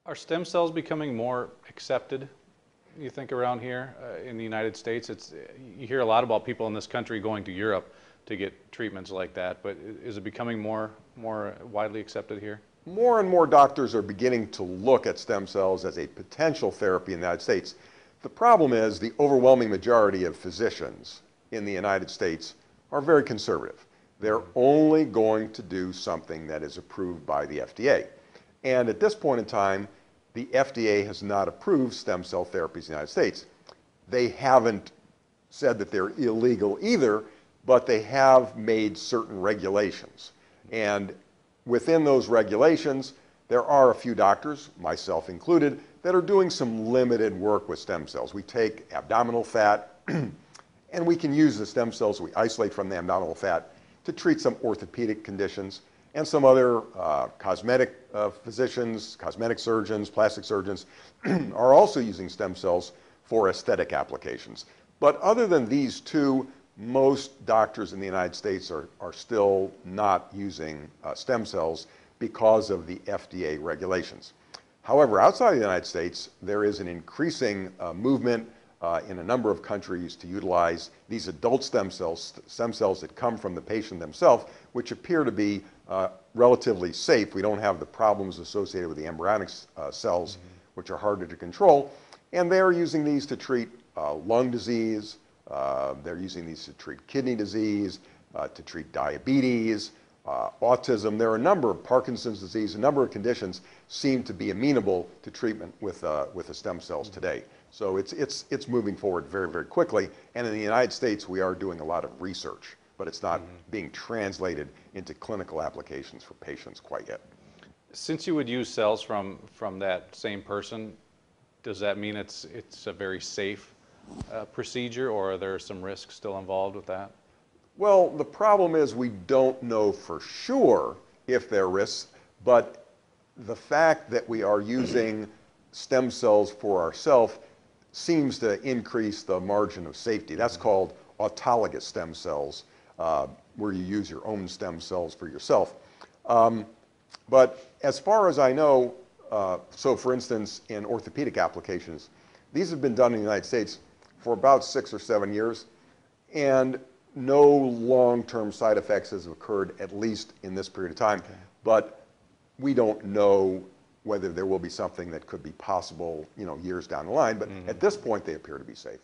Are stem cells becoming more accepted, you think, around here in the United States? You hear a lot about people in this country going to Europe to get treatments like that, but is it becoming more widely accepted here? More and more doctors are beginning to look at stem cells as a potential therapy in the United States. The problem is the overwhelming majority of physicians in the United States are very conservative. They're only going to do something that is approved by the FDA. And at this point in time, the FDA has not approved stem cell therapies in the United States. They haven't said that they're illegal either, but they have made certain regulations. And within those regulations, there are a few doctors, myself included, that are doing some limited work with stem cells. We take abdominal fat and we can use the stem cells we isolate from the abdominal fat to treat some orthopedic conditions, and some other cosmetic physicians, cosmetic surgeons, plastic surgeons are also using stem cells for aesthetic applications. But other than these two, most doctors in the United States are still not using stem cells because of the FDA regulations. However, outside of the United States, there is an increasing movement in a number of countries to utilize these adult stem cells that come from the patient themselves, which appear to be relatively safe. We don't have the problems associated with the embryonic cells, which are harder to control. And they're using these to treat lung disease. They're using these to treat kidney disease, to treat diabetes, autism. There are a number of Parkinson's disease, a number of conditions seem to be amenable to treatment with the stem cells today. So it's moving forward very, very quickly. And in the United States, we are doing a lot of research, but it's not being translated into clinical applications for patients quite yet. Since you would use cells from that same person, does that mean it's a very safe procedure, or are there some risks still involved with that? Well, the problem is we don't know for sure if there are risks, but the fact that we are using stem cells for ourselves seems to increase the margin of safety. That's called autologous stem cells, where you use your own stem cells for yourself. But as far as I know, so for instance, in orthopedic applications, these have been done in the United States for about 6 or 7 years, and no long-term side effects has occurred, at least in this period of time. Okay. But we don't know whether there will be something that could be possible, years down the line. But at this point, they appear to be safe.